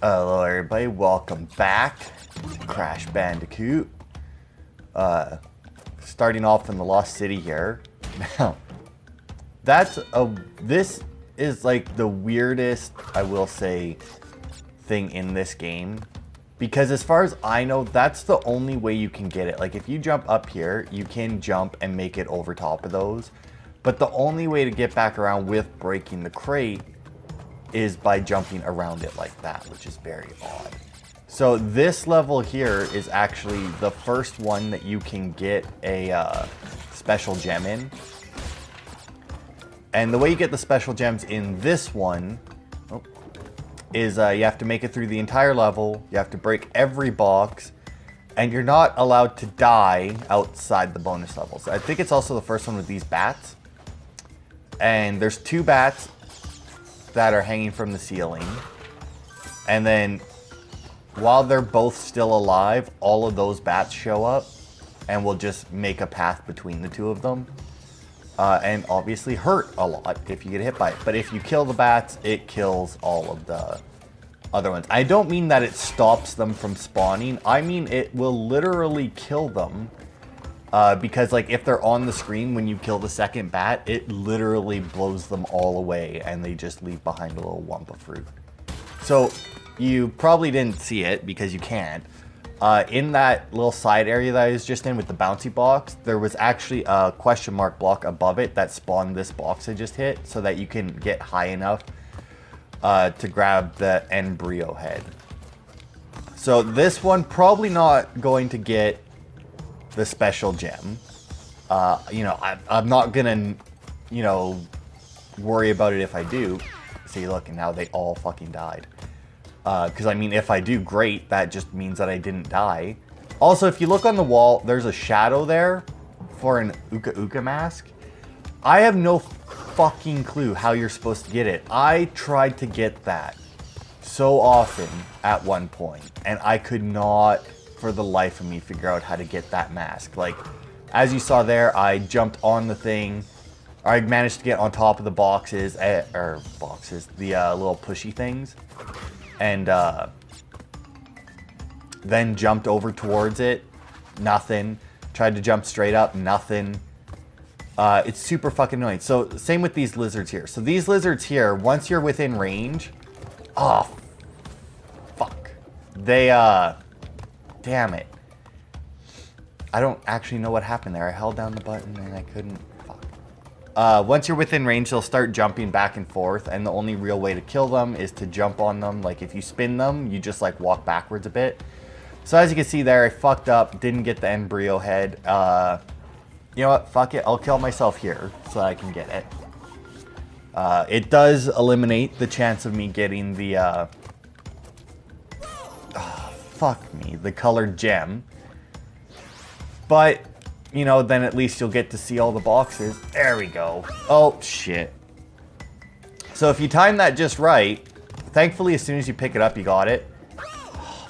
Hello everybody, welcome back to Crash Bandicoot. Starting off in the Lost City here. Now, this is like the weirdest, I will say, thing in this game. Because as far as I know, that's the only way you can get it. Like if you jump up here, you can jump and make it over top of those. But the only way to get back around with breaking the crate is by jumping around it like that, which is very odd. So this level here is actually the first one that you can get a special gem in. And the way you get the special gems in this one is you have to make it through the entire level, you have to break every box, and you're not allowed to die outside the bonus levels. I think it's also the first one with these bats. And there's two bats that are hanging from the ceiling, and then while they're both still alive, all of those bats show up and will just make a path between the two of them, and obviously hurt a lot if you get hit by it. But if you kill the bats, it kills all of the other ones. I don't mean that it stops them from spawning, I mean it will literally kill them. Because like if they're on the screen when you kill the second bat, it literally blows them all away and they just leave behind a little lump of fruit. So you probably didn't see it because you can't. In that little side area that I was just in with the bouncy box, there was actually a question mark block above it that spawned this box I just hit so that you can get high enough to grab the embryo head. So this one probably not going to get the special gem. You know, I'm not gonna, you know, worry about it if I do. See, look, and now they all fucking died. Because I mean, if I do, great. That just means that I didn't die. Also, if you look on the wall, there's a shadow there for an Uka Uka mask. I have no fucking clue how you're supposed to get it. I tried to get that so often at one point, and I could not for the life of me figure out how to get that mask. Like, as you saw there, I jumped on the thing. I managed to get on top of the boxes, the little pushy things, and then jumped over towards it. Nothing. Tried to jump straight up. Nothing. It's super fucking annoying. So, same with these lizards here. So, these lizards here, once you're within range, oh, fuck. They, damn it. I don't actually know what happened there. I held down the button and I couldn't. Fuck. Once you're within range, they'll start jumping back and forth, and the only real way to kill them is to jump on them. Like if you spin them, you just like walk backwards a bit. So as you can see there, I fucked up, didn't get the embryo head. You know what? Fuck it. I'll kill myself here so that I can get it. It does eliminate the chance of me getting the fuck me, the colored gem. But, you know, then at least you'll get to see all the boxes. There we go. Oh, shit. So if you time that just right, thankfully as soon as you pick it up, you got it. Oh,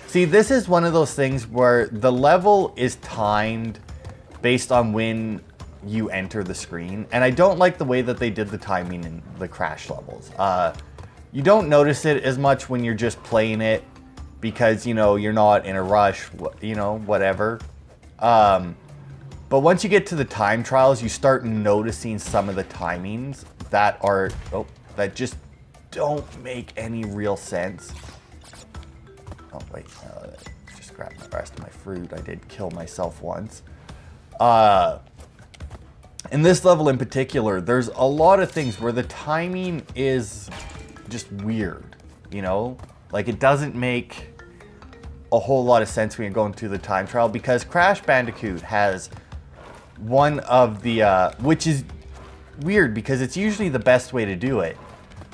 see, this is one of those things where the level is timed based on when you enter the screen. And I don't like the way that they did the timing in the Crash levels. You don't notice it as much when you're just playing it because, you know, you're not in a rush, you know, whatever. But once you get to the time trials, you start noticing some of the timings that are, that just don't make any real sense. Oh, wait, just grab the rest of my fruit. I did kill myself once. In this level in particular, there's a lot of things where the timing is just weird, you know? Like, it doesn't make a whole lot of sense when you're going through the time trial, because Crash Bandicoot has one of the, which is weird because it's usually the best way to do it,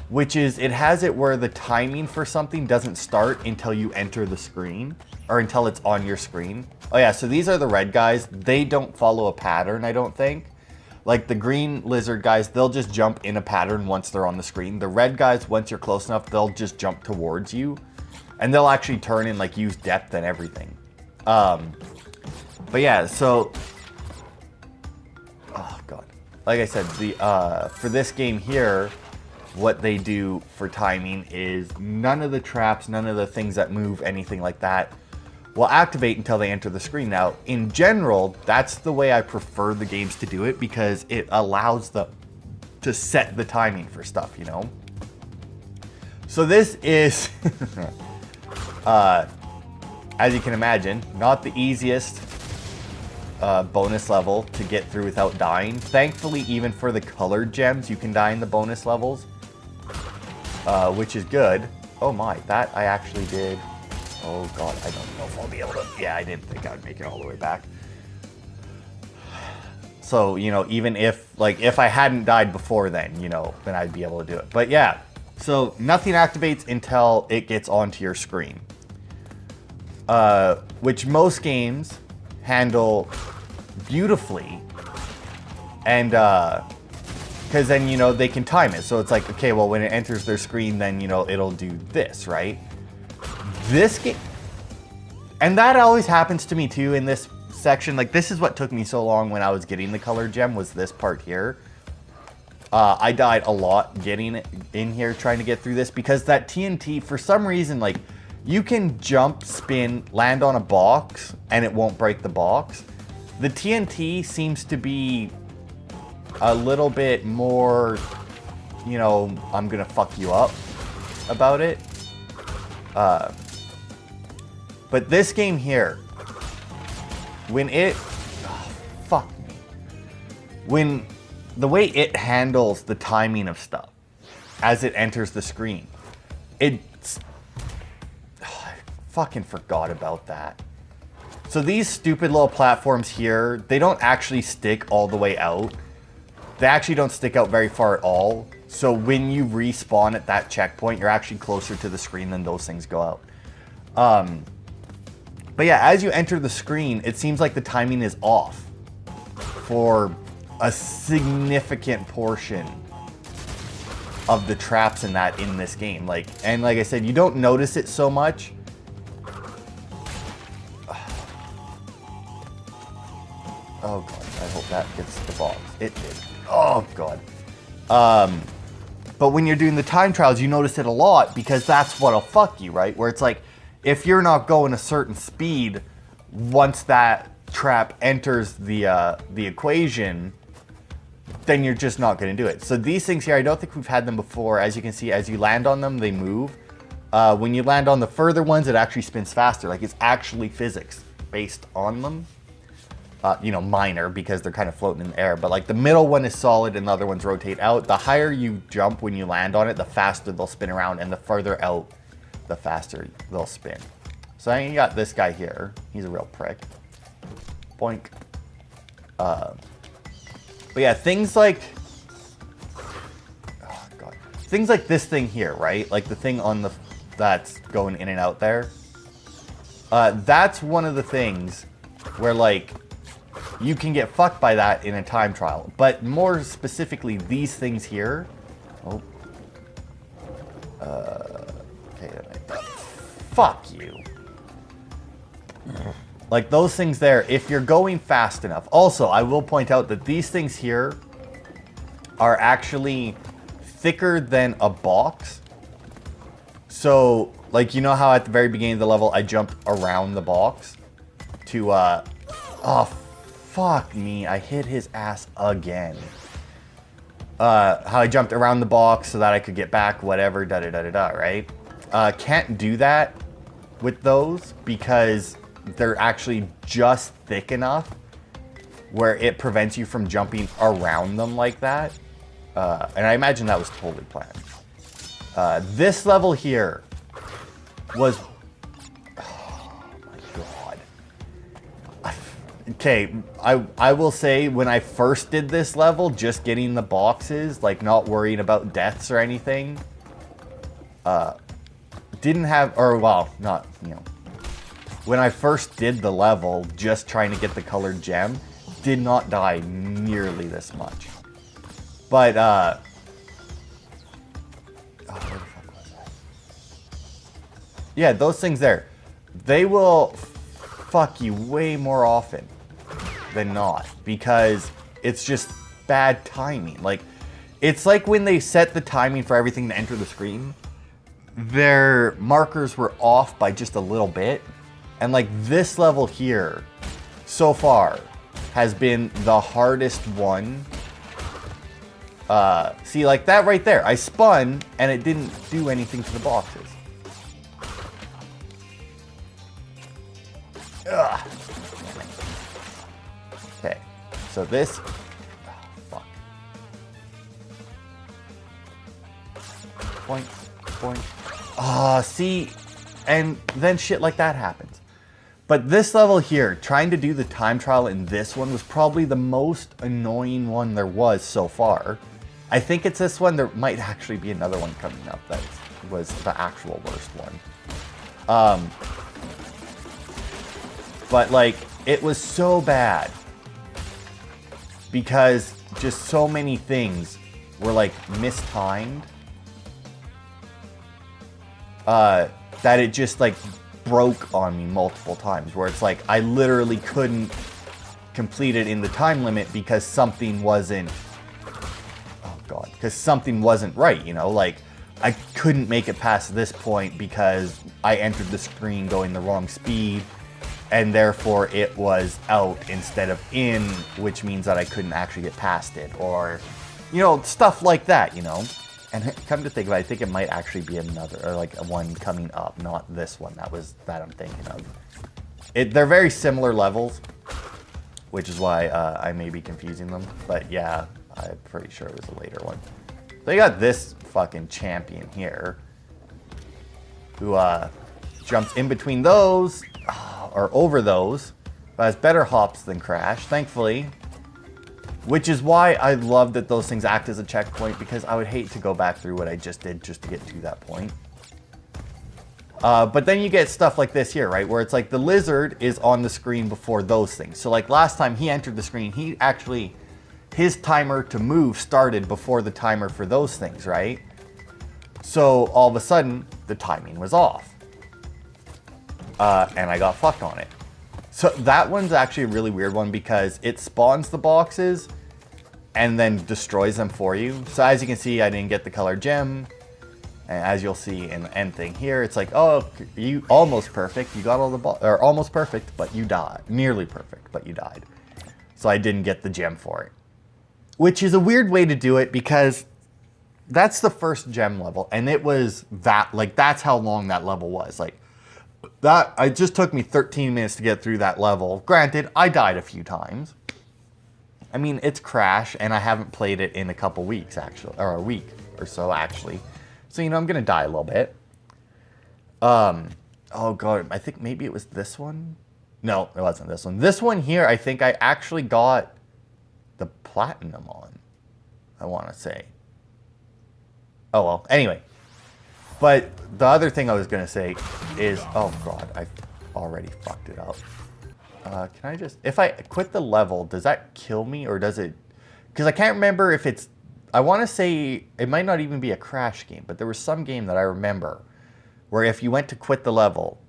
which is it has it where the timing for something doesn't start until you enter the screen, or until it's on your screen. Oh yeah, so these are the red guys. They don't follow a pattern, I don't think. Like the green lizard guys, they'll just jump in a pattern once they're on the screen. The red guys, once you're close enough, they'll just jump towards you. And they'll actually turn and like use depth and everything. But yeah, so... Oh god. Like I said, the for this game here, what they do for timing is none of the traps, none of the things that move, anything like that, will activate until they enter the screen. Now, in general, that's the way I prefer the games to do it because it allows them to set the timing for stuff, you know? So this is, as you can imagine, not the easiest bonus level to get through without dying. Thankfully, even for the colored gems, you can die in the bonus levels, which is good. Oh my, that I actually did. Oh god, I don't know if I'll be able to. Yeah, I didn't think I would make it all the way back. So, you know, even if, like, if I hadn't died before then, you know, then I'd be able to do it. But yeah, so nothing activates until it gets onto your screen. Which most games handle beautifully. And, because then, you know, they can time it. So it's like, okay, well, when it enters their screen, then, you know, it'll do this, right? This game, and that always happens to me too in this section. Like, this is what took me so long when I was getting the color gem, was this part here. I died a lot getting it in here, trying to get through this, because that TNT, for some reason, like, you can jump, spin, land on a box, and it won't break the box. The TNT seems to be a little bit more, you know, I'm gonna fuck you up about it. But this game here, when it, fuck me, when the way it handles the timing of stuff as it enters the screen, it's, I fucking forgot about that. So these stupid little platforms here, they don't actually stick all the way out. They actually don't stick out very far at all. So when you respawn at that checkpoint, you're actually closer to the screen than those things go out. But yeah, as you enter the screen, it seems like the timing is off for a significant portion of the traps in this game. Like, and like I said, you don't notice it so much. Oh god, I hope that gets the box. It did. Oh god. But when you're doing the time trials, you notice it a lot because that's what'll fuck you, right? Where it's like, if you're not going a certain speed, once that trap enters the equation, then you're just not going to do it. So these things here, I don't think we've had them before. As you can see, as you land on them, they move. When you land on the further ones, it actually spins faster. Like, it's actually physics based on them. You know, minor, because they're kind of floating in the air. But like, the middle one is solid and the other ones rotate out. The higher you jump when you land on it, the faster they'll spin around, and the further out, the faster they'll spin. So then you got this guy here. He's a real prick. Boink. But yeah, things like, oh god, things like this thing here, right? Like the thing on the, that's going in and out there. That's one of the things where, like, you can get fucked by that in a time trial. But more specifically, these things here. Oh. Okay, fuck you. Like, those things there, if you're going fast enough. Also, I will point out that these things here are actually thicker than a box. So, like, you know how at the very beginning of the level, I jumped around the box to, oh, fuck me, I hit his ass again. How I jumped around the box so that I could get back, whatever, da-da-da-da-da, right? Can't do that with those because they're actually just thick enough where it prevents you from jumping around them like that. And I imagine that was totally planned. This level here was... Oh my god. Okay, I will say when I first did this level, just getting the boxes, like not worrying about deaths or anything, didn't have, or well, not, you know, when I first did the level, just trying to get the colored gem, did not die nearly this much. But, oh, where the fuck was that? Yeah, those things there, they will fuck you way more often than not, because it's just bad timing. Like, It's like when they set the timing for everything to enter the screen, their markers were off by just a little bit. And like this level here, so far, has been the hardest one. See, like that right there. I spun, and it didn't do anything to the boxes. Ugh. Okay, so this... Oh, fuck. Point, point. Ah, see? And then shit like that happens. But this level here, trying to do the time trial in this one was probably the most annoying one there was so far. I think it's this one. There might actually be another one coming up that was the actual worst one. But like, it was so bad because just so many things were like mistimed that it just like broke on me multiple times, where it's like I literally couldn't complete it in the time limit because something wasn't, oh god, because something wasn't right, you know, like I couldn't make it past this point because I entered the screen going the wrong speed, and therefore it was out instead of in, which means that I couldn't actually get past it, or, you know, stuff like that, you know. And come to think of it, I think it might actually be another, or like a one coming up, not this one that I'm thinking of. They're very similar levels, which is why I may be confusing them. But yeah, I'm pretty sure it was a later one. So you got this fucking champion here, who jumps in between those, or over those, but has better hops than Crash, thankfully. Which is why I love that those things act as a checkpoint, because I would hate to go back through what I just did just to get to that point. But then you get stuff like this here, right? Where it's like the lizard is on the screen before those things. So like last time he entered the screen, his timer to move started before the timer for those things, right? So all of a sudden, the timing was off. And I got fucked on it. So that one's actually a really weird one because it spawns the boxes and then destroys them for you. So as you can see, I didn't get the color gem. And as you'll see in the end thing here, it's like, oh, you almost perfect. You got all the or almost perfect, but you died. Nearly perfect, but you died. So I didn't get the gem for it. Which is a weird way to do it because that's the first gem level. And it was that, like, that's how long that level was. Like, it just took me 13 minutes to get through that level. Granted, I died a few times. I mean, it's Crash, and I haven't played it in a couple weeks, actually. Or a week or so, actually. So, you know, I'm going to die a little bit. Oh, God. I think maybe it was this one. No, it wasn't this one. This one here, I think I actually got the platinum on, I want to say. Oh, well. Anyway. But the other thing I was going to say is, oh god, I already fucked it up. Can I just, if I quit the level, does that kill me or does it, because I can't remember if it's, I want to say it might not even be a Crash game, but there was some game that I remember where if you went to quit the level,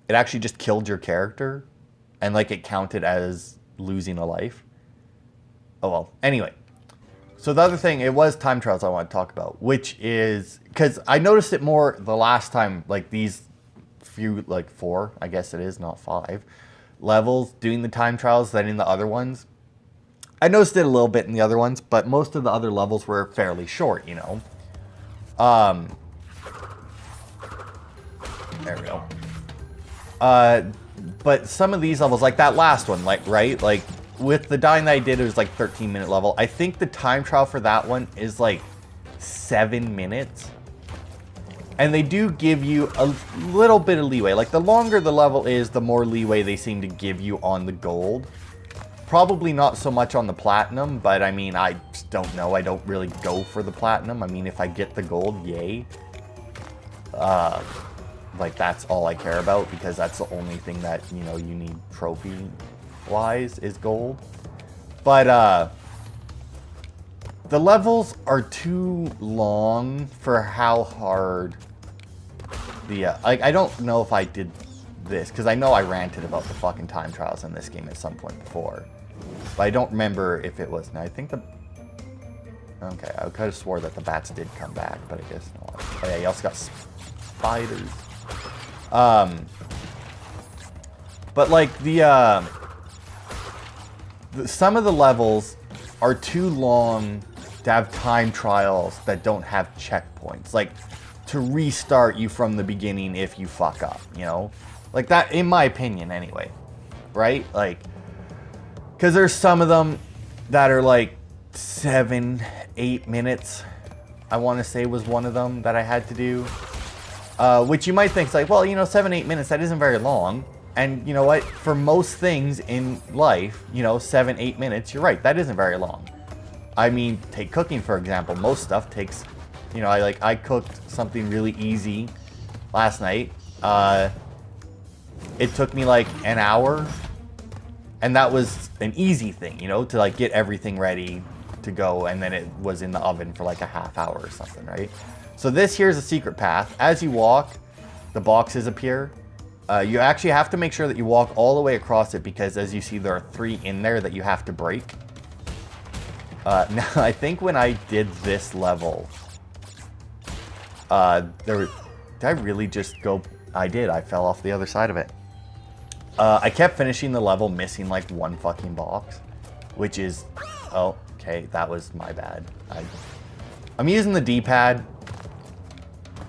it actually just killed your character and like it counted as losing a life. Oh well, anyway. So the other thing, it was time trials I want to talk about, which is, because I noticed it more the last time, like these few, like 4, I guess it is, not 5, levels doing the time trials than in the other ones. I noticed it a little bit in the other ones, but most of the other levels were fairly short, you know. There we go. But some of these levels, like that last one, like, right, like, with the dying that I did, it was like 13-minute level. I think the time trial for that one is like 7 minutes. And they do give you a little bit of leeway. Like the longer the level is, the more leeway they seem to give you on the gold. Probably not so much on the platinum, but I mean, I just don't know. I don't really go for the platinum. I mean, if I get the gold, yay. Like that's all I care about because that's the only thing that, you know, you need trophy wise is gold. But the levels are too long for how hard the like I don't know if I did this because I know I ranted about the fucking time trials in this game at some point before, but I don't remember if it was. Now I think Okay, I could have swore that the bats did come back, but I guess not. Oh yeah, you also got spiders. But like some of the levels are too long to have time trials that don't have checkpoints. Like, to restart you from the beginning if you fuck up, you know? Like that, in my opinion, anyway. Right? Like, because there's some of them that are like 7, 8 minutes. I want to say was one of them that I had to do. Which you might think is like, well, you know, 7, 8 minutes, that isn't very long. And you know what? For most things in life, you know, 7, 8 minutes, you're right, that isn't very long. I mean, take cooking, for example. Most stuff takes, you know, I cooked something really easy last night. It took me like an hour. And that was an easy thing, you know, to like get everything ready to go. And then it was in the oven for like a half hour or something, right? So this here's a secret path. As you walk, the boxes appear. You actually have to make sure that you walk all the way across it because as you see, there are 3 in there that you have to break. Now, I think when I did this level, did I really just go? I did. I fell off the other side of it. I kept finishing the level missing like 1 fucking box, which is, oh, okay, that was my bad. I'm using the D-pad,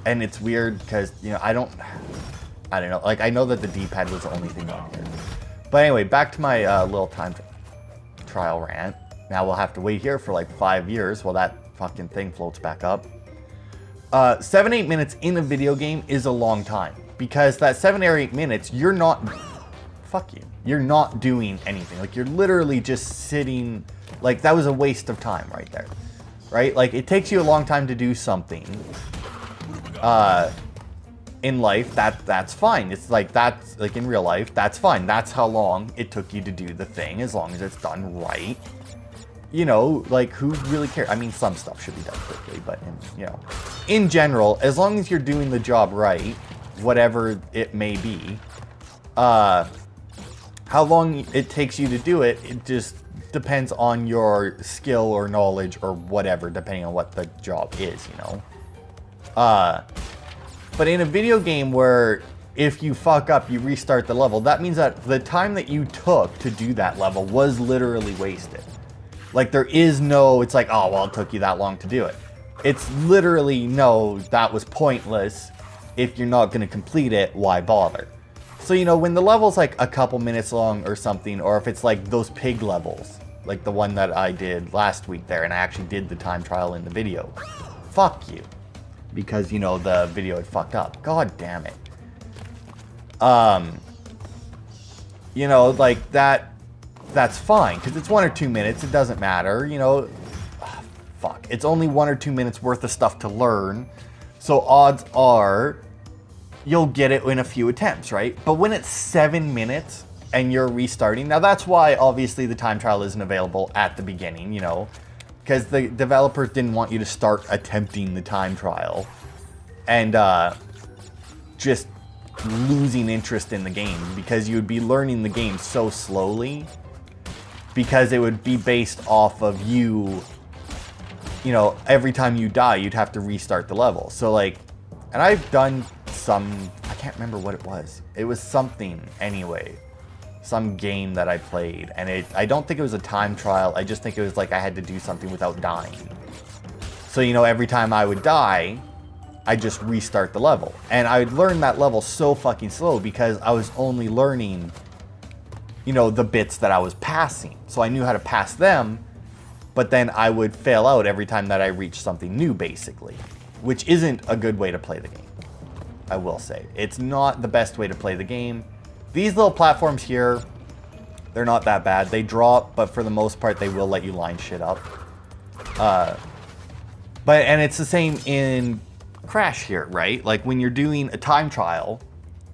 and it's weird because, you know, I don't know. Like, I know that the D-pad was the only thing on here. But anyway, back to my little time trial rant. Now we'll have to wait here for like 5 years while that fucking thing floats back up. 7, 8 minutes in a video game is a long time. Because that 7 or 8 minutes, you're not... Fuck you. You're not doing anything. Like, you're literally just sitting... Like, that was a waste of time right there. Right? Like, it takes you a long time to do something. In life, that's fine. It's like, that's... Like, in real life, that's fine. That's how long it took you to do the thing, as long as it's done right. You know, like, who really cares? I mean, some stuff should be done quickly, but, you know, in general, as long as you're doing the job right, whatever it may be, how long it takes you to do it, it just depends on your skill or knowledge or whatever, depending on what the job is, you know? But in a video game where if you fuck up, you restart the level, that means that the time that you took to do that level was literally wasted. Like, there is no, it's like, oh, well, it took you that long to do it. It's literally, no, that was pointless. If you're not going to complete it, why bother? So, you know, when the level's like a couple minutes long or something, or if it's like those pig levels, like the one that I did last week there, and I actually did the time trial in the video, fuck you. Because, you know, the video had fucked up. God damn it. You know, like, that's fine, because it's 1 or 2 minutes, it doesn't matter, you know. Ugh, fuck, it's only 1 or 2 minutes worth of stuff to learn, so odds are you'll get it in a few attempts, right? But when it's 7 minutes and you're restarting, now that's why obviously the time trial isn't available at the beginning, you know, because the developers didn't want you to start attempting the time trial and just losing interest in the game, because you would be learning the game so slowly, because it would be based off of you know, every time you die, you'd have to restart the level. So like, and I've done some, I can't remember what it was. It was something anyway, some game that I played, and I don't think it was a time trial. I just think it was like I had to do something without dying. So, you know, every time I would die, I just restart the level. And I would learn that level so fucking slow because I was only learning, you know, the bits that I was passing. So I knew how to pass them, but then I would fail out every time that I reached something new, basically. Which isn't a good way to play the game, I will say. It's not the best way to play the game. These little platforms here, they're not that bad. They drop, but for the most part, they will let you line shit up. And it's the same in Crash here, right? Like, when you're doing a time trial,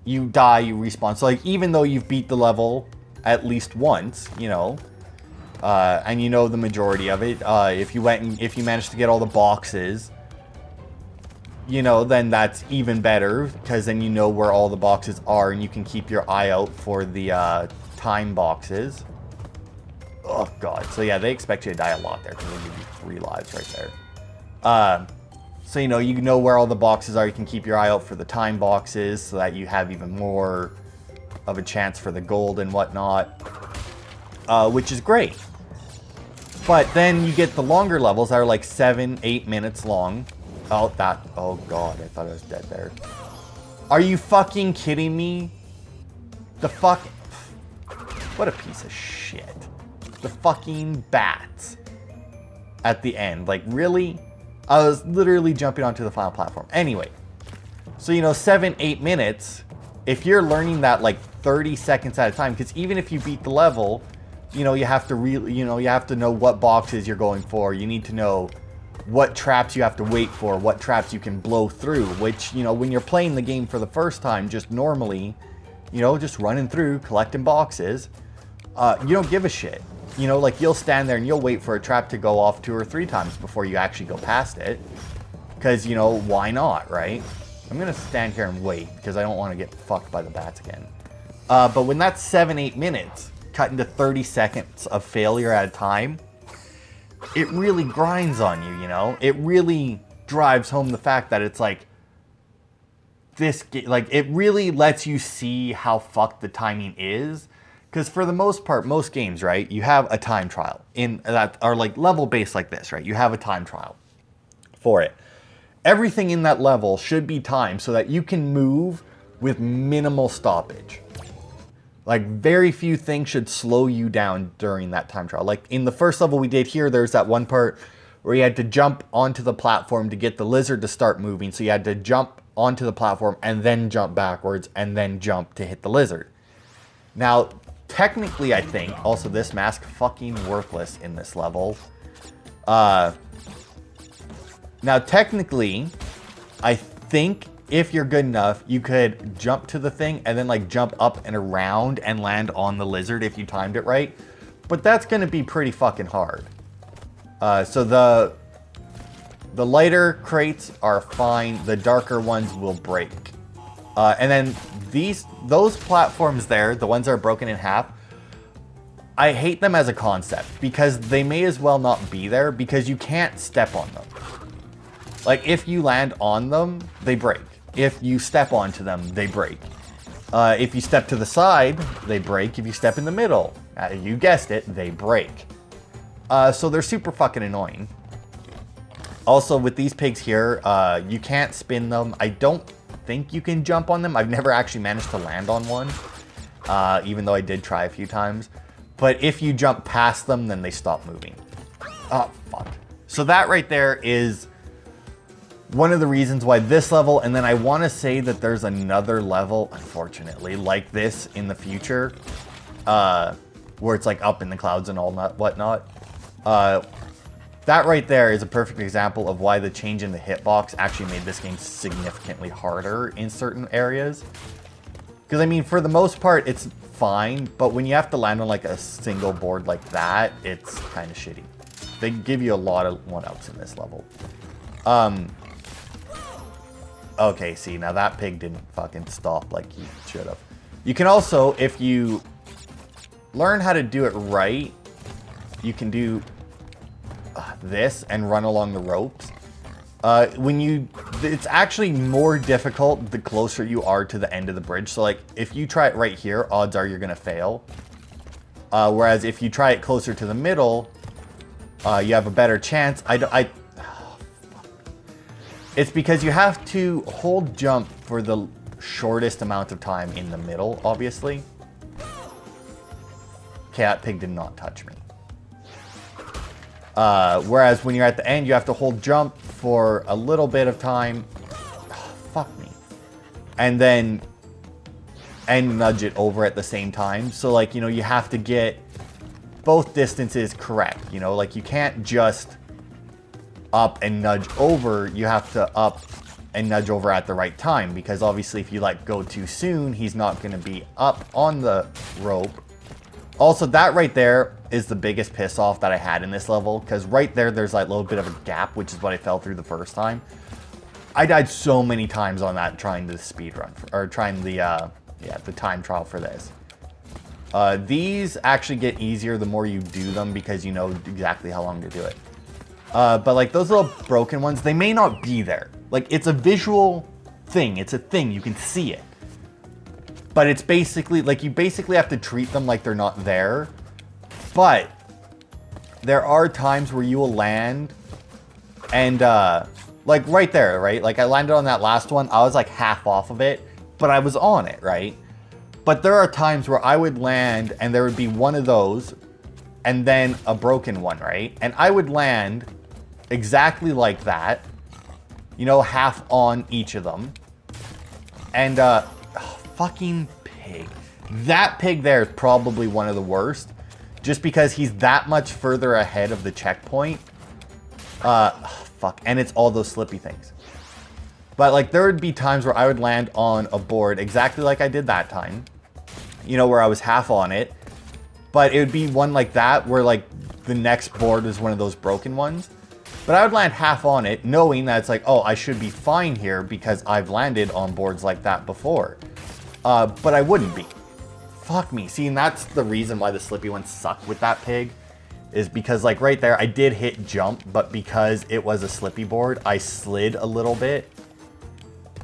you die, you respawn. So, like, even though you've beat the level at least once, you know, and you know the majority of it, if you managed to get all the boxes, you know, then that's even better, because then you know where all the boxes are and you can keep your eye out for the time boxes. Oh, God. So, yeah, they expect you to die a lot there because they give you 3 lives right there. So, you know where all the boxes are. You can keep your eye out for the time boxes so that you have even more of a chance for the gold and whatnot, which is great. But then you get the longer levels that are like 7, 8 minutes long. Oh, God, I thought I was dead there. Are you fucking kidding me? The fuck... What a piece of shit. The fucking bats at the end. Like, really? I was literally jumping onto the final platform. Anyway, so, 7, 8 minutes, if you're learning that like 30 seconds at a time, because even if you beat the level, you have to really, you have to know what boxes you're going for. You need to know what traps you have to wait for, what traps you can blow through, which, when you're playing the game for the first time, just normally, just running through, collecting boxes, you don't give a shit. Like, you'll stand there and you'll wait for a trap to go off 2 or 3 times before you actually go past it. Because, why not, right? I'm going to stand here and wait because I don't want to get fucked by the bats again. But when that's 7, 8 minutes, cut into 30 seconds of failure at a time, it really grinds on you, It really drives home the fact that it's like, it really lets you see how fucked the timing is. Because for the most part, most games, right, you have a time trial that are like level based like this, right? You have a time trial for it. Everything in that level should be timed so that you can move with minimal stoppage. Like, very few things should slow you down during that time trial. Like, in the first level we did here, there's that one part where you had to jump onto the platform to get the lizard to start moving. So you had to jump onto the platform and then jump backwards and then jump to hit the lizard. Now, technically, I think, also this mask fucking worthless in this level. Now, technically, I think if you're good enough, you could jump to the thing and then like jump up and around and land on the lizard if you timed it right. But that's going to be pretty fucking hard. So the lighter crates are fine. The darker ones will break. And then those platforms there, the ones that are broken in half, I hate them as a concept because they may as well not be there because you can't step on them. Like, if you land on them, they break. If you step onto them, they break. If you step to the side, they break. If you step in the middle, you guessed it, they break. So they're super fucking annoying. Also, with these pigs here, you can't spin them. I don't think you can jump on them. I've never actually managed to land on one, even though I did try a few times. But if you jump past them, then they stop moving. Oh, fuck. So that right there is one of the reasons why this level, and then I want to say that there's another level, unfortunately, like this in the future, where it's like up in the clouds and all whatnot. That right there is a perfect example of why the change in the hitbox actually made this game significantly harder in certain areas. Because, I mean, for the most part, it's fine, but when you have to land on like a single board like that, it's kind of shitty. They give you a lot of one-ups in this level. Okay, see, now that pig didn't fucking stop like he should have. You can also, if you learn how to do it right, you can do this and run along the ropes. It's actually more difficult the closer you are to the end of the bridge. So like, if you try it right here, odds are you're gonna fail. Whereas if you try it closer to the middle, you have a better chance. It's because you have to hold jump for the shortest amount of time in the middle, obviously. Okay, that pig did not touch me. Whereas when you're at the end, you have to hold jump for a little bit of time. Oh, fuck me. And then nudge it over at the same time. So like, you know, you have to get both distances correct. You know, like you can't just up and nudge over. You have to up and nudge over at the right time, because obviously if you like go too soon, he's not going to be up on the rope. Also, that right there is the biggest piss off that I had in this level, because right there's like a little bit of a gap, which is what I fell through the first time. I died so many times on that trying the speed run, or trying the time trial for this. These actually get easier the more you do them because you know exactly how long to do it. But like those little broken ones, they may not be there. Like it's a visual thing. It's a thing. You can see it. But it's basically like you basically have to treat them like they're not there. But there are times where you will land and like right there, right? Like I landed on that last one. I was like half off of it, but I was on it, right? But there are times where I would land and there would be one of those and then a broken one, right? And I would land exactly like that, you know, half on each of them. And fucking pig. That pig there is probably one of the worst just because he's that much further ahead of the checkpoint. Fuck. And it's all those slippy things. But like there would be times where I would land on a board exactly like I did that time. You know, where I was half on it. But it would be one like that where like the next board is one of those broken ones. But I would land half on it knowing that it's like, oh, I should be fine here because I've landed on boards like that before. But I wouldn't be. Fuck me. See, and that's the reason why the slippy ones suck with that pig. Is because like right there, I did hit jump, but because it was a slippy board, I slid a little bit.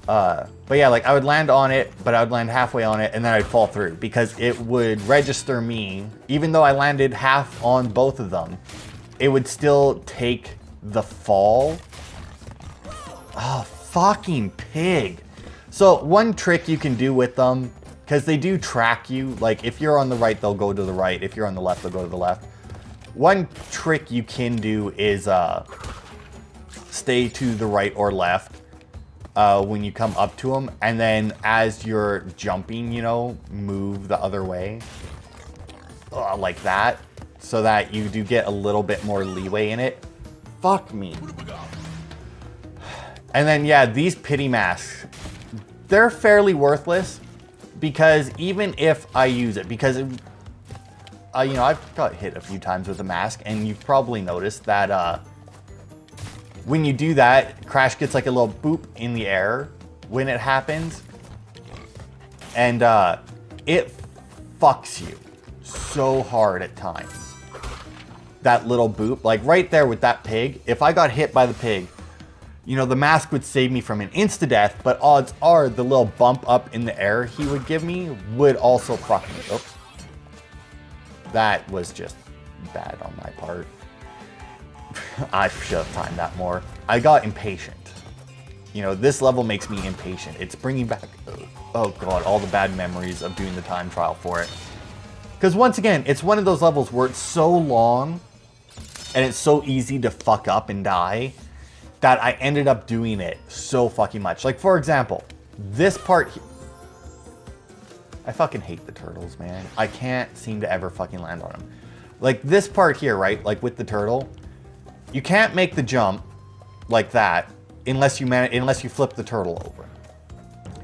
But yeah, like I would land on it, but I would land halfway on it and then I'd fall through because it would register me, even though I landed half on both of them, it would still take the fall. Oh, fucking pig. So one trick you can do with them, because they do track you, like if you're on the right, they'll go to the right. If you're on the left, they'll go to the left. One trick you can do is stay to the right or left when you come up to them, and then as you're jumping, you know, move the other way like that, so that you do get a little bit more leeway in it. Fuck me. And then yeah, these pity masks, they're fairly worthless because even if I use it, because you know, I've got hit a few times with a mask, and you've probably noticed that when you do that, Crash gets like a little boop in the air when it happens. And it fucks you so hard at times. That little boop, like right there with that pig, if I got hit by the pig, you know, the mask would save me from an insta-death, but odds are the little bump up in the air he would give me would also fuck me. Oops. That was just bad on my part. I should have timed that more. I got impatient. You know, this level makes me impatient. It's bringing back, oh god, all the bad memories of doing the time trial for it. Because once again, it's one of those levels where it's so long and it's so easy to fuck up and die that I ended up doing it so fucking much. Like, for example, this part here. I fucking hate the turtles, man. I can't seem to ever fucking land on them. Like this part here, right? Like with the turtle, you can't make the jump like that unless you flip the turtle over.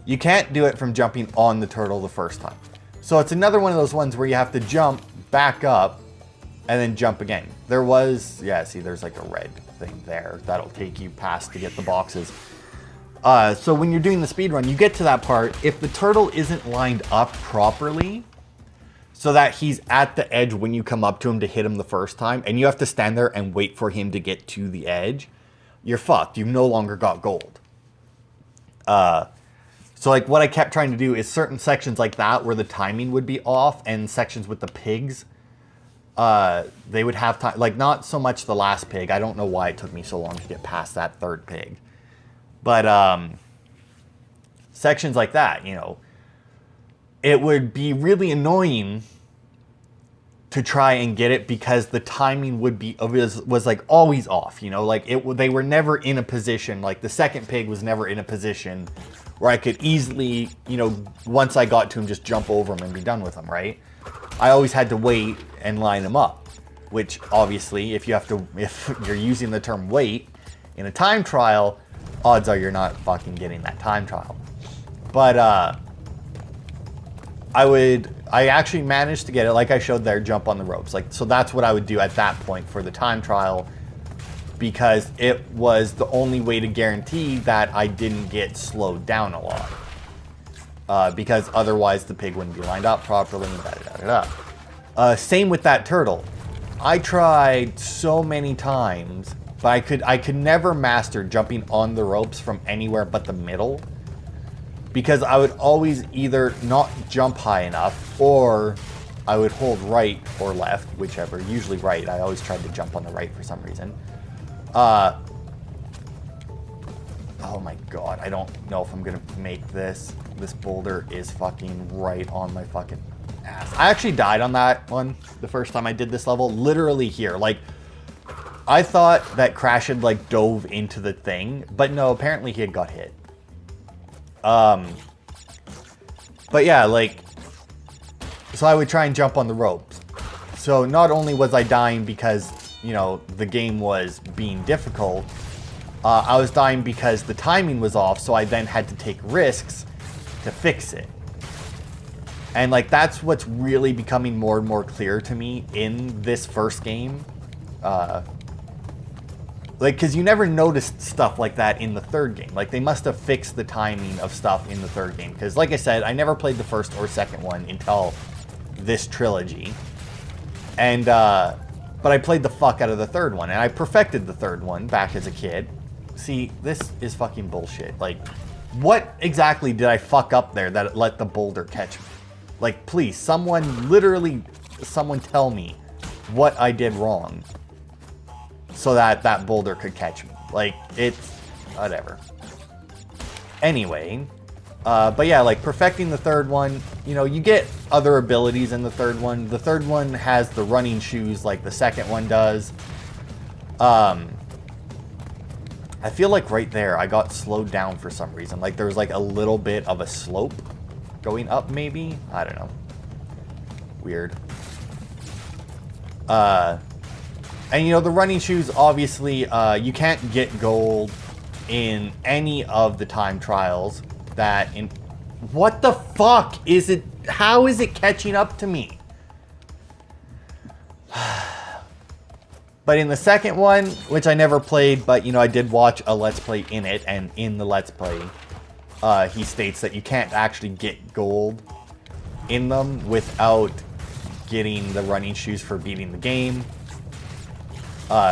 You can't do it from jumping on the turtle the first time. So it's another one of those ones where you have to jump back up and then jump again. There was, yeah, see, there's like a red thing there that'll take you past to get the boxes. So when you're doing the speed run, you get to that part. If the turtle isn't lined up properly so that he's at the edge when you come up to him to hit him the first time, and you have to stand there and wait for him to get to the edge, you're fucked. You've no longer got gold. So like what I kept trying to do is certain sections like that where the timing would be off, and sections with the pigs, they would have time. Like not so much the last pig. I don't know why it took me so long to get past that third pig. But sections like that, you know, it would be really annoying to try and get it because the timing would be was like always off, you know, like they were never in a position, like the second pig was never in a position where I could easily, you know, once I got to him, just jump over him and be done with him, right? I always had to wait and line him up, which obviously if you're using the term wait in a time trial, odds are you're not fucking getting that time trial. But I actually managed to get it, like I showed there, jump on the ropes. Like, so that's what I would do at that point for the time trial, because it was the only way to guarantee that I didn't get slowed down a lot. because otherwise the pig wouldn't be lined up properly. And same with that turtle. I tried so many times, but I could never master jumping on the ropes from anywhere but the middle, because I would always either not jump high enough, or I would hold right or left, whichever, usually right. I always tried to jump on the right for some reason. Oh my god, I don't know if I'm gonna make this. This boulder is fucking right on my fucking ass. I actually died on that one the first time I did this level, literally here. Like, I thought that Crash had like dove into the thing, but no, apparently he had got hit. But yeah, like, so I would try and jump on the ropes. So not only was I dying because, you know, the game was being difficult, I was dying because the timing was off, so I then had to take risks to fix it. And like, that's what's really becoming more and more clear to me in this first game. Like, because you never noticed stuff like that in the third game. Like, they must have fixed the timing of stuff in the third game. Because, like I said, I never played the first or second one until this trilogy. And, but I played the fuck out of the third one. And I perfected the third one back as a kid. See, this is fucking bullshit. Like, what exactly did I fuck up there that let the boulder catch me? Like, please, someone tell me what I did wrong, so that that boulder could catch me. Like, it's whatever. Anyway, but yeah, like, perfecting the third one, you know, you get other abilities in the third one. The third one has the running shoes like the second one does. I feel like right there I got slowed down for some reason. Like, there was like a little bit of a slope going up, maybe? I don't know. Weird. And, you know, the running shoes, obviously, you can't get gold in any of the time trials that in... What the fuck is it? How is it catching up to me? But in the second one, which I never played, but, you know, I did watch a Let's Play in it, and in the Let's Play, he states that you can't actually get gold in them without getting the running shoes for beating the game.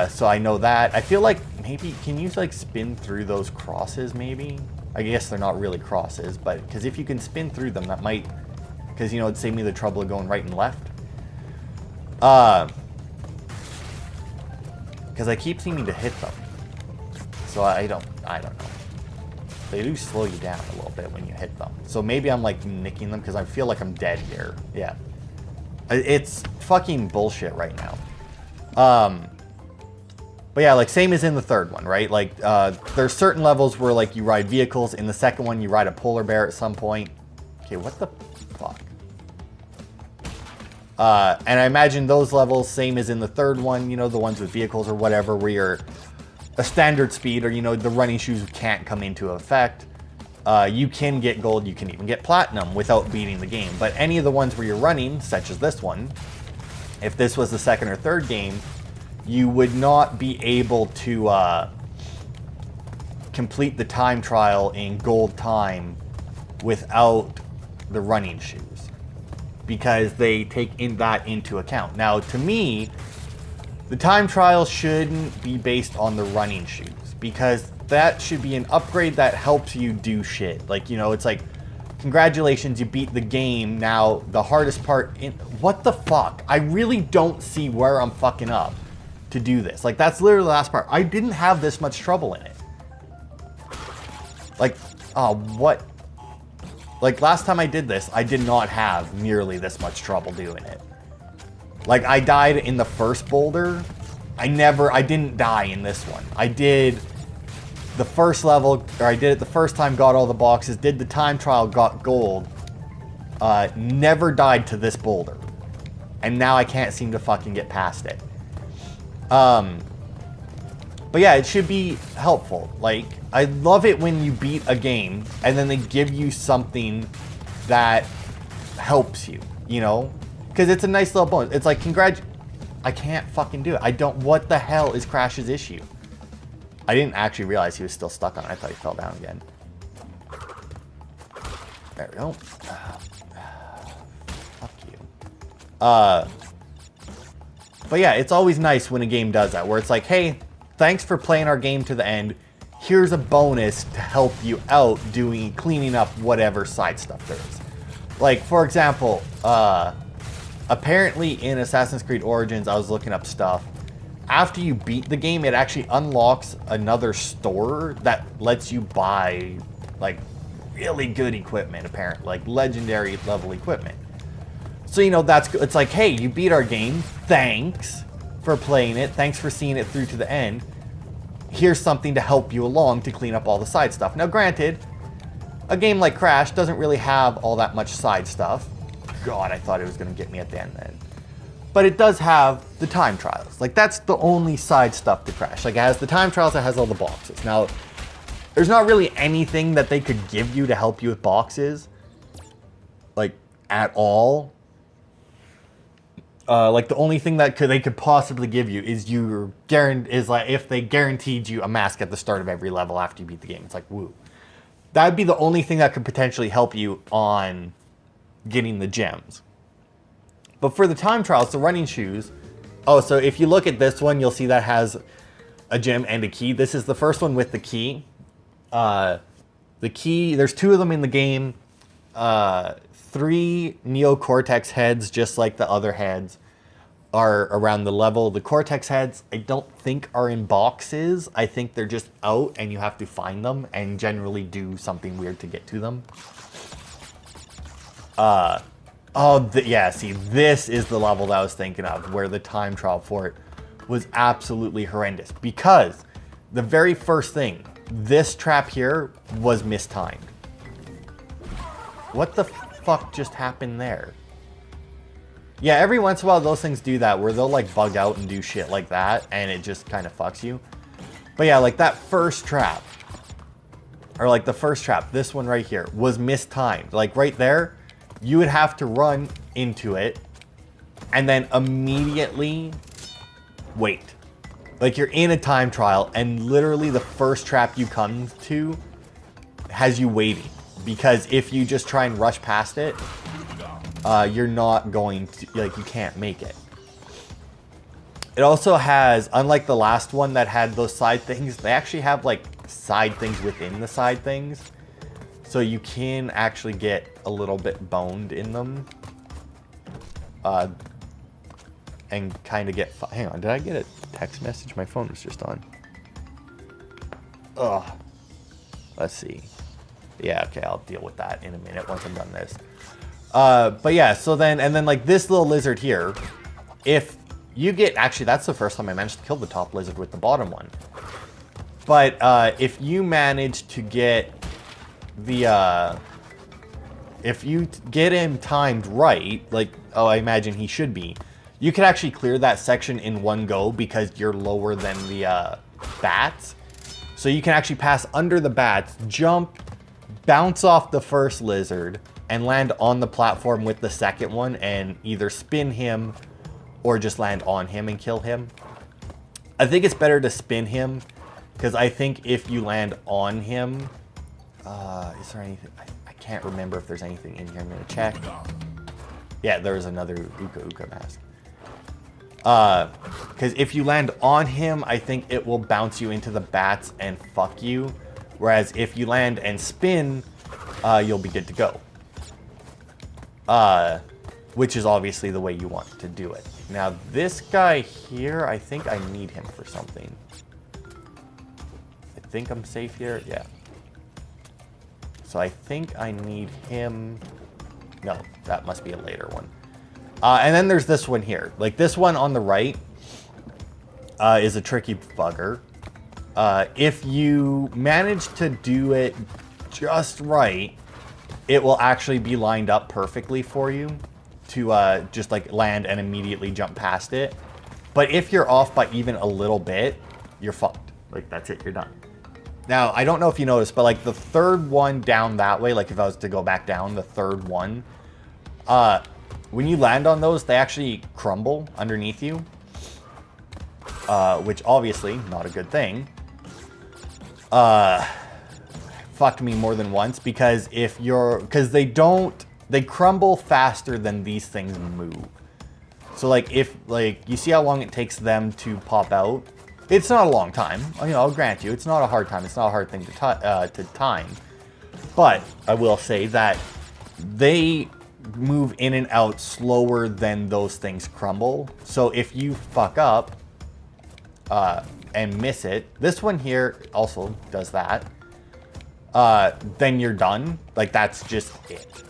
So I know that. I feel like maybe, can you like spin through those crosses maybe? I guess they're not really crosses, but because if you can spin through them, that might, because, you know, it'd save me the trouble of going right and left. Because I keep seeming to hit them. So I don't know. They do slow you down a little bit when you hit them. So maybe I'm like nicking them because I feel like I'm dead here. Yeah. It's fucking bullshit right now. But yeah, like, same as in the third one, right? Like, there's certain levels where, like, you ride vehicles. In the second one, you ride a polar bear at some point. Okay, what the fuck? And I imagine those levels, same as in the third one, you know, the ones with vehicles or whatever, where you're a standard speed, or, you know, the running shoes can't come into effect. You can get gold, you can even get platinum without beating the game. But any of the ones where you're running, such as this one, if this was the second or third game, you would not be able to complete the time trial in gold time without the running shoes, because they take that into account. Now, to me, the time trial shouldn't be based on the running shoes, because that should be an upgrade that helps you do shit. Like, you know, it's like, congratulations, you beat the game. Now, the hardest part in... What the fuck? I really don't see where I'm fucking up to do this. Like, that's literally the last part. I didn't have this much trouble in it. Like, what? Like, last time I did this, I did not have nearly this much trouble doing it. Like, I died in the first boulder. I didn't die in this one. I did the first level, or I did it the first time, got all the boxes, did the time trial, got gold. Never died to this boulder. And now I can't seem to fucking get past it. But yeah, it should be helpful. Like, I love it when you beat a game and then they give you something that helps you, you know? Because it's a nice little bonus. It's like, I can't fucking do it. What the hell is Crash's issue? I didn't actually realize he was still stuck on it. I thought he fell down again. There we go. Fuck you. But yeah, it's always nice when a game does that, where it's like, hey, thanks for playing our game to the end. Here's a bonus to help you out cleaning up whatever side stuff there is. Like, for example, apparently in Assassin's Creed Origins, I was looking up stuff. After you beat the game, it actually unlocks another store that lets you buy, like, really good equipment, apparently. Like, legendary level equipment. So, you know, it's like, hey, you beat our game. Thanks for playing it. Thanks for seeing it through to the end. Here's something to help you along to clean up all the side stuff. Now, granted, a game like Crash doesn't really have all that much side stuff. God, I thought it was going to get me at the end then. But it does have the time trials. Like, that's the only side stuff to Crash. Like, it has the time trials, it has all the boxes. Now, there's not really anything that they could give you to help you with boxes. Like, at all. Like, the only thing that they could possibly give you is like if they guaranteed you a mask at the start of every level after you beat the game. It's like, woo. That'd be the only thing that could potentially help you on getting the gems. But for the time trials, the running shoes... Oh, so if you look at this one, you'll see that has a gem and a key. This is the first one with the key. The key, there's 2 of them in the game. 3 Neo-Cortex heads, just like the other heads, are around the level. The Cortex heads, I don't think are in boxes. I think they're just out and you have to find them and generally do something weird to get to them. Yeah, see, this is the level that I was thinking of, where the time trial for it was absolutely horrendous. Because the very first thing, this trap here was mistimed. What the fuck just happened there? Yeah, every once in a while those things do that, where they'll like bug out and do shit like that, and it just kind of fucks you. But yeah, like that first trap, or like the first trap, this one right here, was mistimed. Like right there, you would have to run into it, and then immediately wait. Like you're in a time trial, and literally the first trap you come to has you waiting. Because if you just try and rush past it, you're not going to, like, you can't make it. It also has, unlike the last one that had those side things, they actually have, like, side things within the side things. So you can actually get a little bit boned in them. And kind of get, hang on, did I get a text message? My phone was just on. Ugh. Let's see. Yeah, okay, I'll deal with that in a minute once I'm done this. But yeah, so then, and then like this little lizard here, if you get, actually that's the first time I managed to kill the top lizard with the bottom one. But if you manage to get the, if you get him timed right, like, oh, I imagine he should be, you can actually clear that section in one go because you're lower than the bats. So you can actually pass under the bats, jump, bounce off the first lizard, and land on the platform with the second one, and either spin him or just land on him and kill him. I think it's better to spin him, because I think if you land on him, is there anything? I can't remember if there's anything in here. I'm going to check. Yeah, there's another Uka Uka mask. Because if you land on him, I think it will bounce you into the bats and fuck you. Whereas if you land and spin, you'll be good to go. Which is obviously the way you want to do it. Now this guy here, I think I need him for something. I think I'm safe here, yeah. So I think I need him. No, that must be a later one. And then there's this one here. Like this one on the right is a tricky bugger. If you manage to do it just right, it will actually be lined up perfectly for you to just like land and immediately jump past it. But if you're off by even a little bit, you're fucked. Like that's it, you're done. Now, I don't know if you noticed, but like the third one down that way, like if I was to go back down, the third one, when you land on those, they actually crumble underneath you, which obviously not a good thing. fucked me more than once because because they crumble faster than these things move. So like you see how long it takes them to pop out? It's not a long time. You know, I'll grant you, it's not a hard time. It's not a hard thing to time. But I will say that they move in and out slower than those things crumble. So if you fuck up and miss it, this one here also does that, then you're done. Like, that's just it.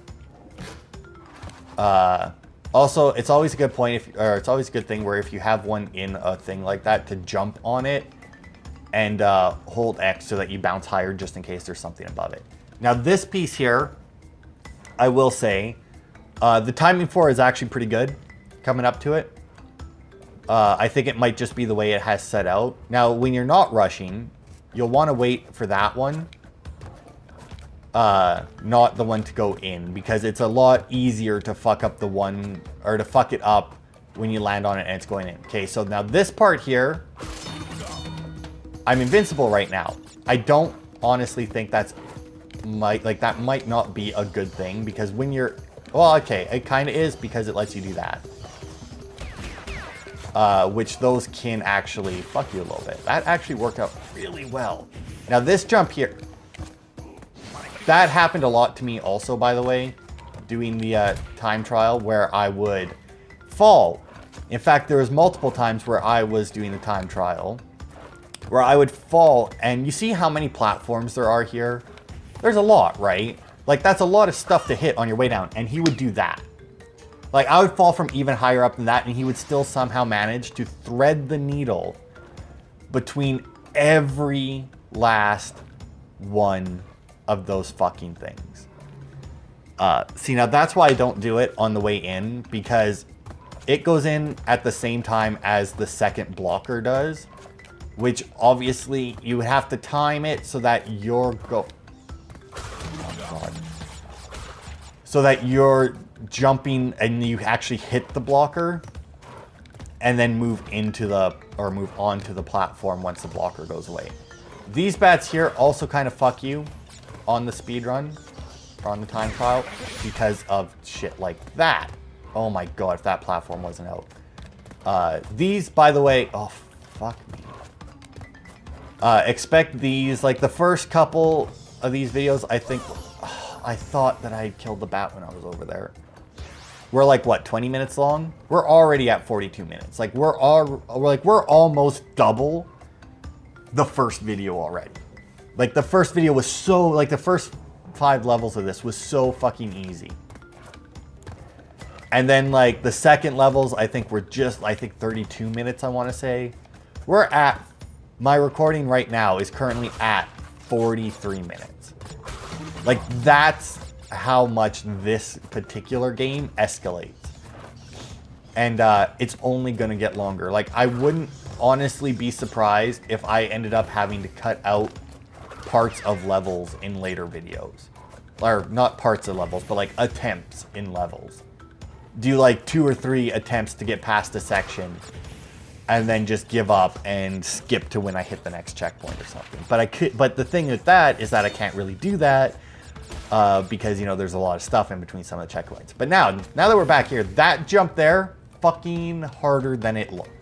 Also, it's always a good point it's always a good thing where if you have one in a thing like that, to jump on it and hold X so that you bounce higher just in case there's something above it. Now this piece here, I will say, the timing for it is actually pretty good coming up to it. I think it might just be the way it has set out. Now, when you're not rushing, you'll want to wait for that one. Not the one to go in, because it's a lot easier to fuck up the one, or to fuck it up when you land on it and it's going in. Okay, so now this part here, I'm invincible right now. I don't honestly think that might not be a good thing, because when you're, well, okay, it kind of is, because it lets you do that. Which those can actually fuck you a little bit. That actually worked out really well. Now this jump here, that happened a lot to me also, by the way, doing the time trial, where I would fall. In fact, there was multiple times where I was doing the time trial where I would fall, and you see how many platforms there are here? There's a lot, right? Like, that's a lot of stuff to hit on your way down, and he would do that. Like, I would fall from even higher up than that, and he would still somehow manage to thread the needle between every last one of those fucking things. See, now that's why I don't do it on the way in, because it goes in at the same time as the second blocker does, which obviously you would have to time it so that so that you're jumping and you actually hit the blocker and then move onto the platform once the blocker goes away. These bats here also kind of fuck you on the speed run or on the time trial because of shit like that. Oh my god, if that platform wasn't out. These, by the way, oh fuck me. Expect these, like the first couple of these videos, I think, I thought that I had killed the bat when I was over there. We're like, what, 20 minutes long? We're already at 42 minutes. Like, we're almost double the first video already. Like, the first video was so, like, the first 5 levels of this was so fucking easy. And then, like, the second levels, I think were just, 32 minutes, I want to say. We're at, my recording right now is currently at 43 minutes. Like, that's how much this particular game escalates. And it's only going to get longer. Like, I wouldn't honestly be surprised if I ended up having to cut out parts of levels in later videos. Or not parts of levels, but like attempts in levels. Do like 2 or 3 attempts to get past a section and then just give up and skip to when I hit the next checkpoint or something. But the thing with that is that I can't really do that because, you know, there's a lot of stuff in between some of the checkpoints. But now that we're back here, that jump there, fucking harder than it looked.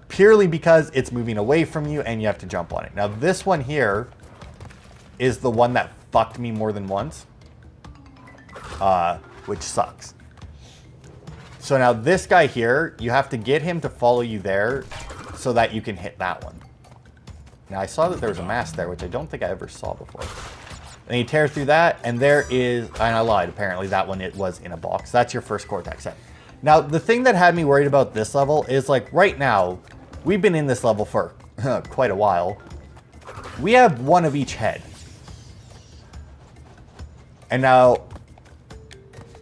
Purely because it's moving away from you and you have to jump on it. Now this one here is the one that fucked me more than once, which sucks. So now this guy here, you have to get him to follow you there so that you can hit that one. Now I saw that there was a mask there, which I don't think I ever saw before. And you tear through that, and there is, and I lied, apparently that one, it was in a box. That's your first Cortex set. Now, the thing that had me worried about this level is, like, right now, we've been in this level for quite a while. We have one of each head. And now,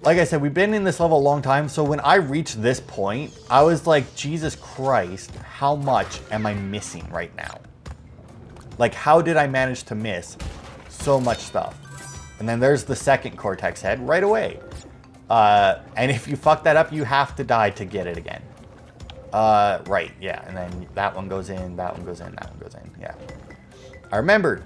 like I said, we've been in this level a long time, so when I reached this point, I was like, Jesus Christ, how much am I missing right now? Like, how did I manage to miss so much stuff? And then there's the second Cortex head right away. And if you fuck that up, you have to die to get it again. Right, yeah. And then that one goes in, that one goes in, that one goes in, yeah. I remembered.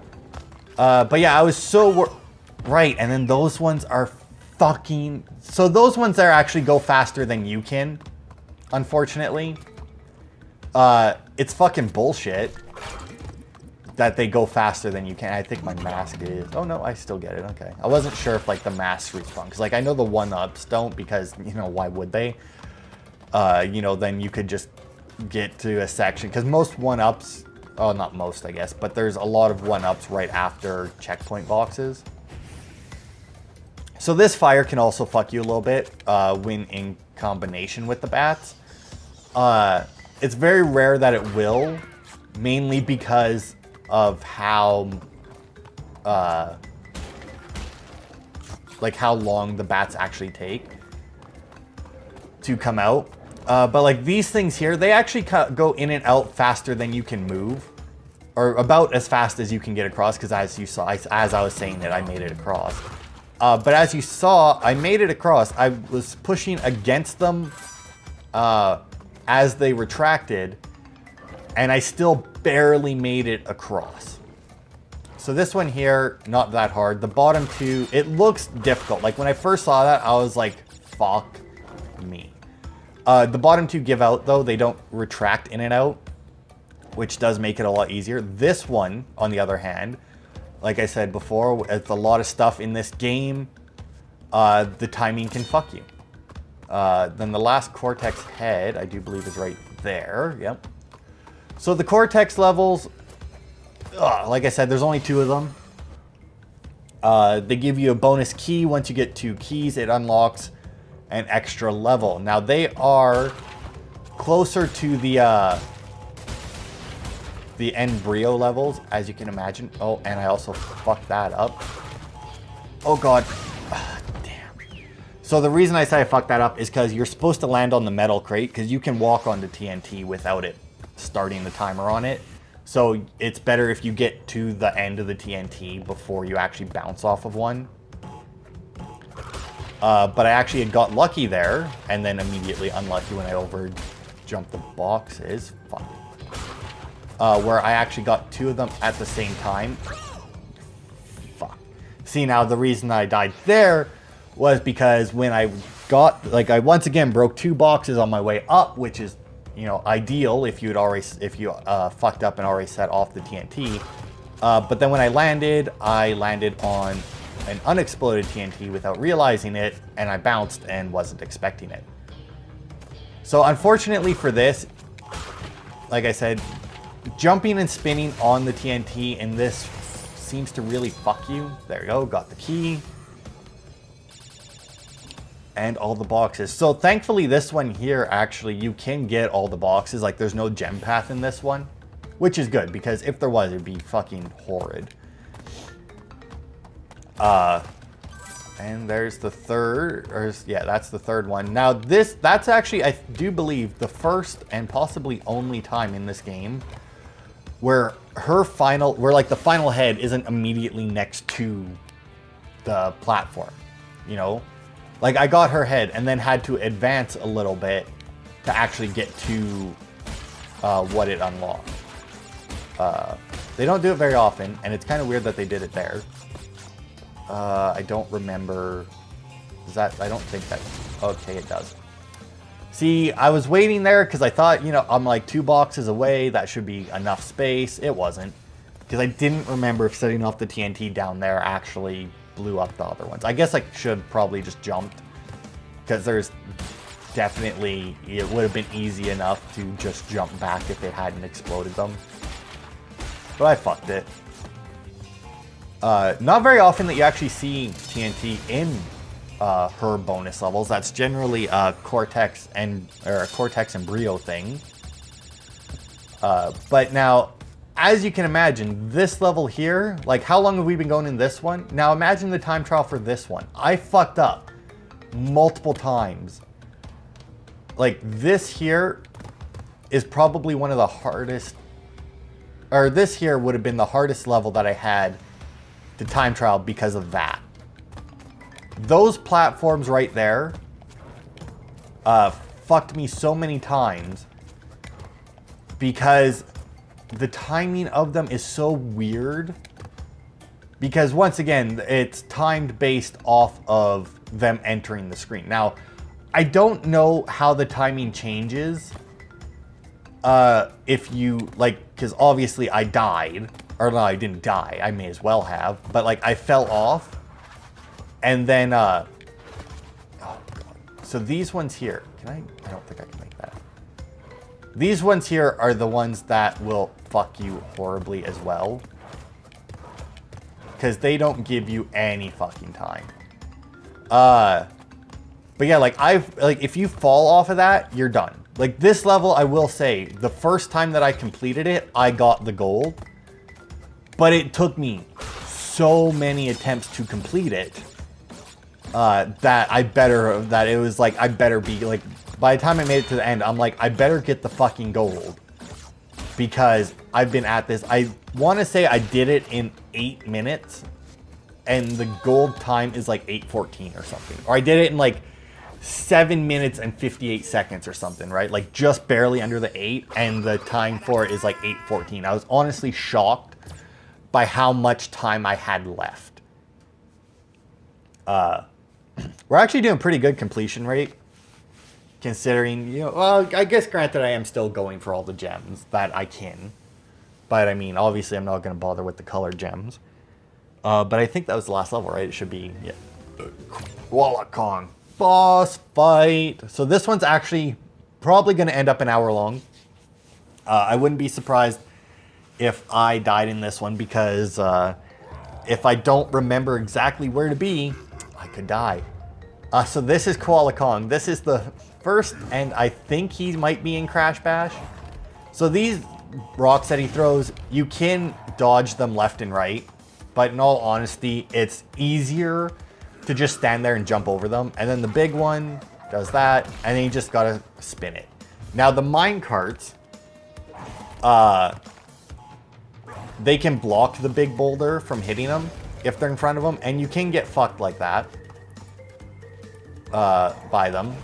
But yeah, I was so... Right, and then those ones are fucking... So those ones there actually go faster than you can, unfortunately. It's fucking bullshit that they go faster than you can. I think my mask is... Oh, no, I still get it. Okay. I wasn't sure if, like, the masks respawn. Because, like, I know the 1-ups don't because, you know, why would they? You know, then you could just get to a section. Because most 1-ups... Oh, not most, I guess. But there's a lot of 1-ups right after checkpoint boxes. So this fire can also fuck you a little bit when in combination with the bats. It's very rare that it will, mainly because of how, like how long the bats actually take to come out. But like these things here, they actually go in and out faster than you can move, or about as fast as you can get across. Because as you saw, as I was saying it, I made it across. But as you saw, I made it across. I was pushing against them as they retracted, and I still barely made it across. So this one here, not that hard. The bottom two, it looks difficult. Like when I first saw that, I was like, fuck me. The bottom two give out though. They don't retract in and out, which does make it a lot easier. This one, on the other hand, like I said before, it's a lot of stuff in this game. The timing can fuck you. Then the last Cortex head, I do believe, is right there. Yep. So the Cortex levels, like I said, there's only 2 of them. They give you a bonus key. Once you get 2 keys, it unlocks an extra level. Now they are closer to the embryo levels, as you can imagine. Oh, and I also fucked that up. Oh god. Damn. So the reason I say I fucked that up is because you're supposed to land on the metal crate, because you can walk onto TNT without it starting the timer on it. So it's better if you get to the end of the TNT before you actually bounce off of one. But I actually had got lucky there, and then immediately unlucky when I over jumped the boxes. Fuck. Where I actually got 2 of them at the same time. Fuck. See, now the reason I died there was because when I got, like, I once again broke 2 boxes on my way up, which is, you know, ideal if you'd already, fucked up and already set off the TNT. But then when I landed on an unexploded TNT without realizing it, and I bounced and wasn't expecting it. So unfortunately for this, like I said, jumping and spinning on the TNT in this seems to really fuck you. There you go, got the key. And all the boxes. So thankfully this one here, actually, you can get all the boxes. Like there's no gem path in this one, which is good, because if there was, it'd be fucking horrid. And there's the third, or yeah, that's the third one. Now that's actually, I do believe, the first and possibly only time in this game where like the final head isn't immediately next to the platform, you know? Like I got her head and then had to advance a little bit to actually get to what it unlocked. They don't do it very often, and it's kind of weird that they did it there. I don't remember. I don't think that, okay, it does. See, I was waiting there because I thought, you know, I'm like 2 boxes away. That should be enough space. It wasn't, because I didn't remember if setting off the TNT down there actually blew up the other ones. I guess I should probably just jumped, because there's definitely, it would have been easy enough to just jump back if it hadn't exploded them. But I fucked it. Not very often that you actually see TNT in her bonus levels. That's generally a Cortex embryo thing. But now, as you can imagine, this level here, like how long have we been going in this one? Now imagine the time trial for this one. I fucked up multiple times. Like this here is probably one of the hardest, or this here would have been the hardest level that I had to time trial because of that. Those platforms right there fucked me so many times because the timing of them is so weird Because once again, it's timed based off of them entering the screen. Now, I don't know how the timing changes if you, like, because obviously I died. Or no, I didn't die. I may as well have. But, like, I fell off. And then, oh, God. So these ones here, I don't think I can make that. These ones here are the ones that will fuck you horribly as well. Because they don't give you any fucking time. But yeah, like if you fall off of that, you're done. Like this level, I will say, the first time that I completed it, I got the gold. But it took me so many attempts to complete it that I better be like, by the time I made it to the end, I'm like, I better get the fucking gold. Because I've been at this. I want to say I did it in 8 minutes. And the gold time is like 8:14 or something. Or I did it in like 7 minutes and 58 seconds or something, right? Like just barely under the 8. And the time for it is like 8:14. I was honestly shocked by how much time I had left. We're actually doing pretty good completion rate. Considering, you know, well, I guess granted I am still going for all the gems that I can. But I mean, obviously I'm not going to bother with the colored gems. But I think that was the last level, right? It should be, yeah. Koala Kong. Boss fight. So this one's actually probably going to end up an hour long. I wouldn't be surprised if I died in this one because if I don't remember exactly where to be, I could die. So this is Koala Kong. This is the first, and I think he might be in Crash Bash. So these rocks that he throws, you can dodge them left and right. But in all honesty, it's easier to just stand there and jump over them. And then the big one does that, and then you just gotta spin it. Now the mine carts, they can block the big boulder from hitting them if they're in front of them, and you can get fucked like that by them.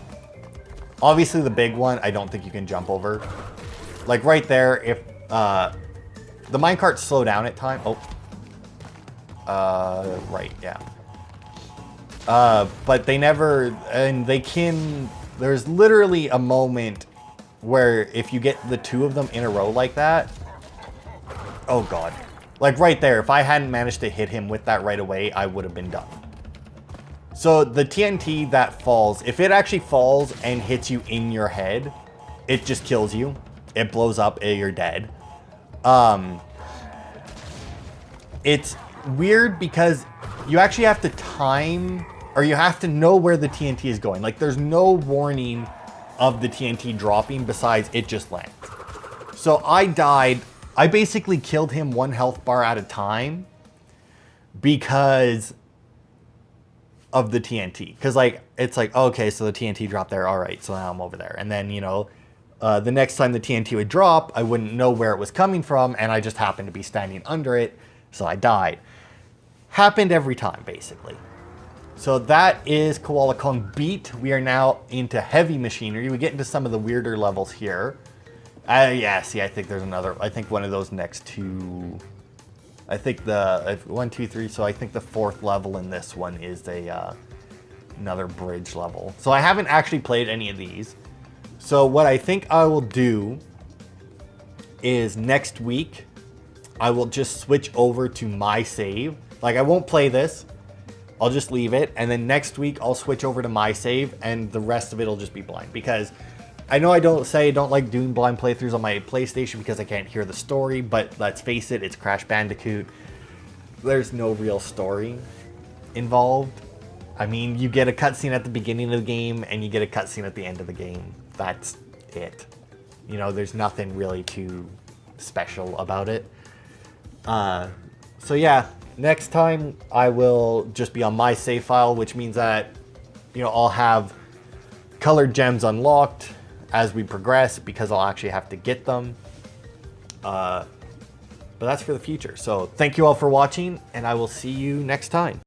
Obviously the big one, I don't think you can jump over. Like right there, if the mine carts slow down at time. Right, yeah. But they never, and they can, there's literally a moment where if you get the two of them in a row like that, oh God. Like right there, if I hadn't managed to hit him with that right away, I would have been done. So the TNT that falls, if it actually falls and hits you in your head, it just kills you. It blows up, you're dead. It's weird because you actually have to time, or you have to know where the TNT is going. Like there's no warning of the TNT dropping besides it just lands. So I died. I basically killed him 1 health bar at a time because of the TNT. Because like, it's like, okay, so the TNT dropped there. All right, so now I'm over there. And then, you know, the next time the TNT would drop, I wouldn't know where it was coming from. And I just happened to be standing under it. So I died. Happened every time, basically. So that is Koala Kong beat. We are now into heavy machinery. We get into some of the weirder levels here. Yeah, see, I think there's another. I think one of those next two. I think the 1, 2, 3. So I think the 4th level in this one is a another bridge level. So I haven't actually played any of these. So what I think I will do is next week, I will just switch over to my save. Like I won't play this. I'll just leave it. And then next week I'll switch over to my save and the rest of it will just be blind. Because I know I don't like doing blind playthroughs on my PlayStation because I can't hear the story. But let's face it, it's Crash Bandicoot. There's no real story involved. I mean, you get a cutscene at the beginning of the game and you get a cutscene at the end of the game. That's it. You know, there's nothing really too special about it. So yeah, next time I will just be on my save file, which means that, you know, I'll have colored gems unlocked as we progress because I'll actually have to get them. But that's for the future. So thank you all for watching and I will see you next time.